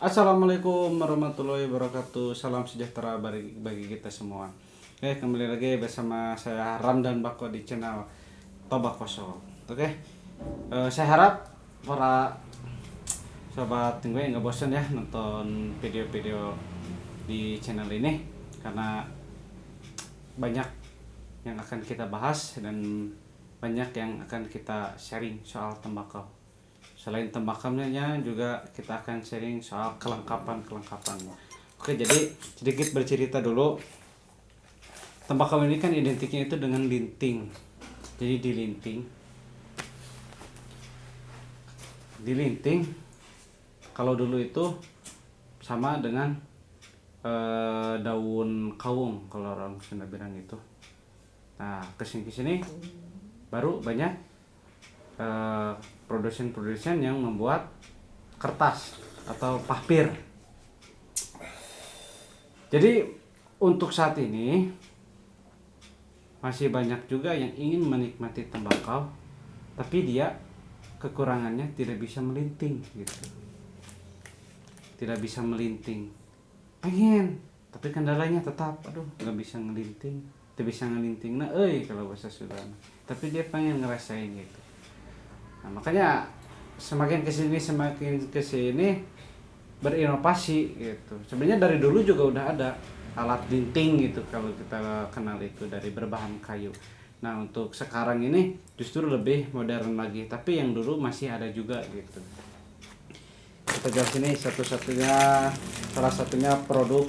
Assalamualaikum warahmatullahi wabarakatuh. Salam sejahtera bagi kita semua. Kembali lagi bersama saya Ramdan Bako di channel Tobakoso. Saya harap para sobat tinggal nggak bosan ya nonton video-video di channel ini, karena banyak yang akan kita bahas dan banyak yang akan kita sharing soal tembakau. Selain tembakamnya juga kita akan sharing soal kelengkapannya. Oke, jadi sedikit bercerita dulu. Tembakau ini kan identiknya itu dengan linting. Jadi dilinting kalau dulu itu sama dengan daun kawung kalau orang Sunda bilang itu. Nah, kesini baru banyak produsen yang membuat kertas atau pahpir. Jadi untuk saat ini masih banyak juga yang ingin menikmati tembakau, tapi dia kekurangannya tidak bisa melinting gitu. Tidak bisa melinting. Pengen, tapi kendalanya tetap nggak bisa ngelinting. Tidak bisa ngelinting. Nah, kalau bahasa Sunda. Tapi dia pengen ngerasain gitu. Nah, makanya semakin kesini berinovasi gitu. Sebenarnya dari dulu juga udah ada alat linting gitu, kalau kita kenal itu dari berbahan kayu. Nah, untuk sekarang ini justru lebih modern lagi, tapi yang dulu masih ada juga gitu. Kita lihat sini salah satunya produk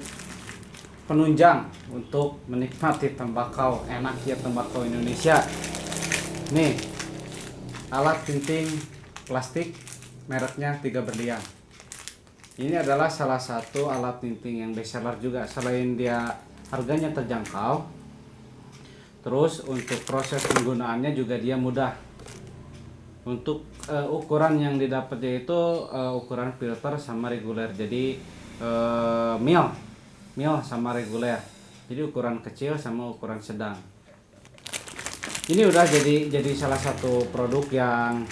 penunjang untuk menikmati tembakau enak ya, tembakau Indonesia. Nih, alat tinting plastik mereknya Tiga Berlian. Ini adalah salah satu alat tinting yang bestseller juga. Selain dia harganya terjangkau, terus untuk proses penggunaannya juga dia mudah. Untuk ukuran yang didapatnya itu ukuran filter sama reguler. Jadi mil sama reguler. Jadi ukuran kecil sama ukuran sedang. Ini udah jadi salah satu produk yang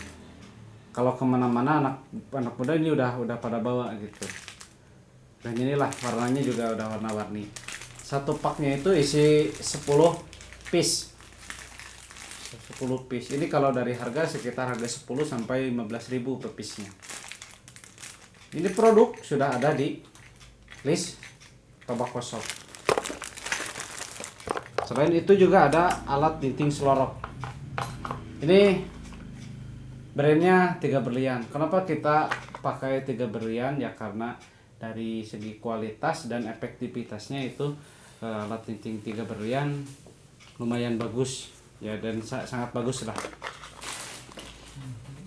kalau kemana-mana anak muda ini udah pada bawa gitu. Dan inilah warnanya juga udah warna-warni. Satu paknya itu isi 10 piece. 10 piece. Ini kalau dari harga sekitar harga 10 sampai 15.000 per piece-nya. Ini produk sudah ada di list Tobakoso. Selain itu juga ada alat tinting selorok. Ini brandnya Tiga Berlian. Kenapa kita pakai Tiga Berlian? Ya karena dari segi kualitas dan efektivitasnya itu alat tinting Tiga Berlian lumayan bagus ya, dan sangat bagus lah.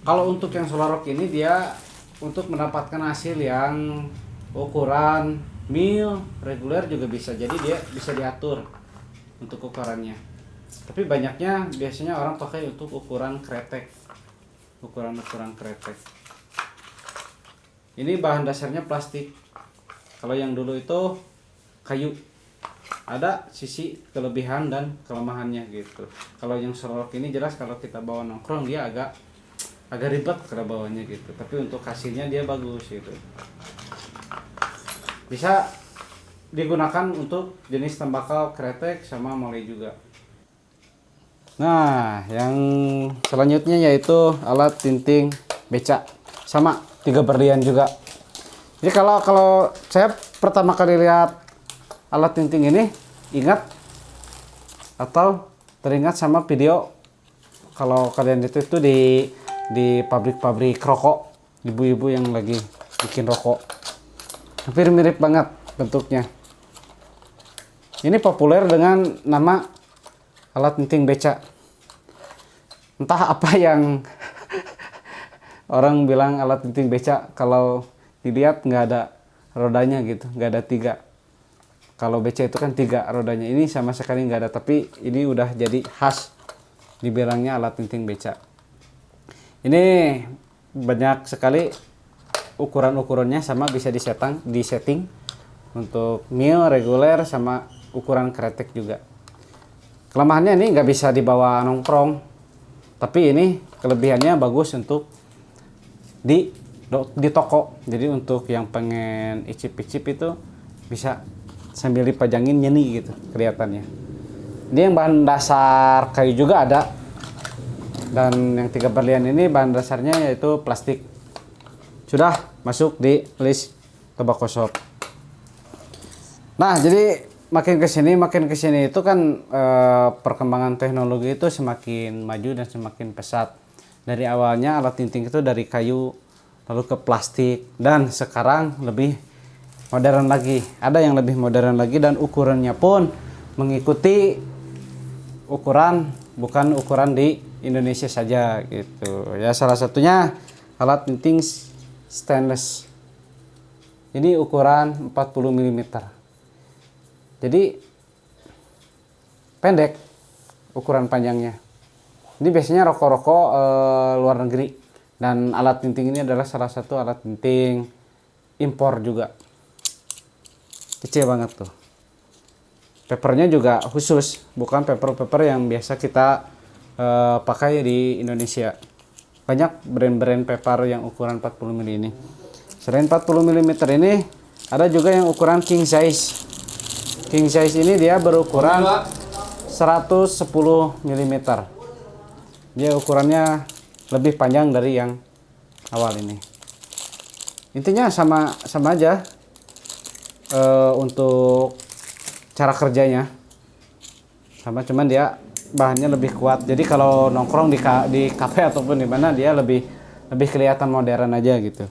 Kalau untuk yang selorok ini dia untuk mendapatkan hasil yang ukuran mil reguler juga bisa. Jadi dia bisa diatur untuk ukurannya, tapi banyaknya biasanya orang pakai untuk ukuran kretek, ukuran kretek. Ini bahan dasarnya plastik. Kalau yang dulu itu kayu. Ada sisi kelebihan dan kelemahannya gitu. Kalau yang selorok ini jelas kalau kita bawa nongkrong dia agak ribet kalau bawanya gitu, tapi untuk hasilnya dia bagus gitu. Bisa digunakan untuk jenis tembakau kretek sama molai juga. Nah, yang selanjutnya yaitu alat tinting beca, sama Tiga Berlian juga. Jadi kalau saya pertama kali lihat alat tinting ini ingat atau teringat sama video kalau kalian itu di pabrik rokok, ibu-ibu yang lagi bikin rokok. Hampir mirip banget bentuknya. Ini populer dengan nama alat tinting beca. Entah apa yang orang bilang alat tinting beca, kalau dilihat nggak ada rodanya gitu, nggak ada 3. Kalau beca itu kan 3 rodanya, ini sama sekali nggak ada, tapi ini udah jadi khas dibilangnya alat tinting beca. Ini banyak sekali ukuran-ukurannya, sama bisa disetting untuk mil, reguler, sama ukuran kretek juga. Kelemahannya ini nggak bisa dibawa nongkrong, tapi ini kelebihannya bagus untuk di di toko. Jadi untuk yang pengen icip-icip itu bisa sambil dipajangin nyeni gitu kelihatannya. Ini yang bahan dasar kayu juga ada. Dan yang 3 berlian ini bahan dasarnya yaitu plastik. Sudah masuk di list tobacco shop. Nah, jadi makin kesini itu kan perkembangan teknologi itu semakin maju dan semakin pesat. Dari awalnya alat tinting itu dari kayu, lalu ke plastik, dan sekarang lebih modern lagi. Ada yang lebih modern lagi dan ukurannya pun mengikuti ukuran, bukan ukuran di Indonesia saja gitu. Ya salah satunya alat tinting stainless. Ini ukuran 40 mm. Jadi pendek ukuran panjangnya. Ini biasanya rokok-rokok luar negeri, dan alat tinting ini adalah salah satu alat tinting impor juga. Kecil banget tuh. Papernya juga khusus, bukan paper yang biasa kita pakai di Indonesia. Banyak brand-brand paper yang ukuran 40 mm ini. Selain 40 mm ini, ada juga yang ukuran king size. King size ini dia berukuran 110 mm. Dia ukurannya lebih panjang dari yang awal ini. Intinya sama aja untuk cara kerjanya. Sama, cuman dia bahannya lebih kuat. Jadi kalau nongkrong di kafe ataupun di mana, dia lebih kelihatan modern aja gitu.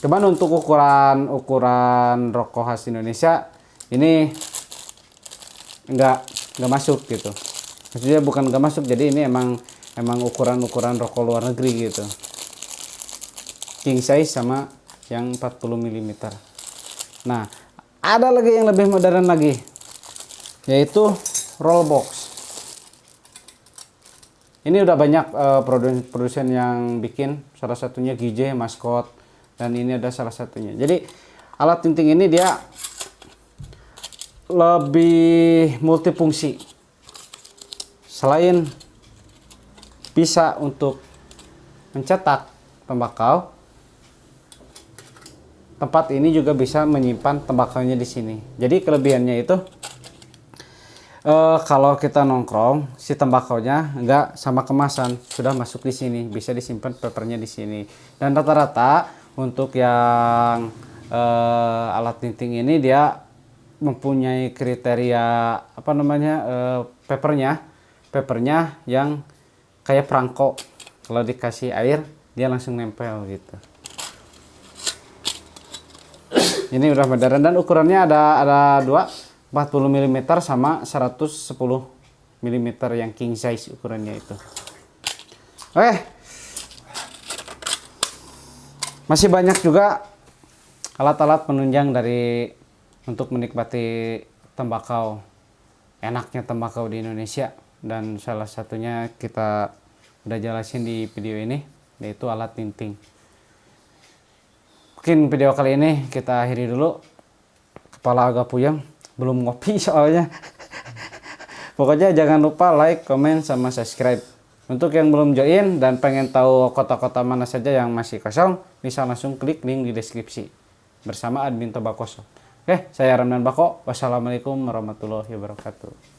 Cuman untuk ukuran rokok khas Indonesia ini nggak masuk gitu. Maksudnya bukan nggak masuk, jadi ini emang ukuran rokok luar negeri gitu. King size sama yang 40 mm. Nah, ada lagi yang lebih modern lagi, yaitu roll box. Ini udah banyak produsen yang bikin, salah satunya GJ, Maskot, dan ini ada salah satunya. Jadi alat tinting ini dia lebih multifungsi. Selain bisa untuk mencetak tembakau, tempat ini juga bisa menyimpan tembakaunya di sini. Jadi kelebihannya itu kalau kita nongkrong, si tembakaunya nggak sama kemasan, sudah masuk di sini, bisa disimpan papernya di sini. Dan rata-rata untuk yang alat tinting ini dia mempunyai kriteria papernya yang kayak perangko. Kalau dikasih air dia langsung nempel gitu. Ini udah modern dan ukurannya ada 40 mm sama 110 mm yang king size ukurannya itu. Oke. Masih banyak juga alat-alat penunjang untuk menikmati tembakau. Enaknya tembakau di Indonesia, dan salah satunya kita udah jelasin di video ini, yaitu alat tinting. Mungkin video kali ini kita akhiri dulu. Kepala agak puyeng, belum ngopi soalnya. Pokoknya jangan lupa like, comment, sama subscribe. Untuk yang belum join dan pengen tahu kota-kota mana saja yang masih kosong, bisa langsung klik link di deskripsi bersama admin Tobacco Shop. Oke, saya Ramdan Bako. Wassalamualaikum warahmatullahi wabarakatuh.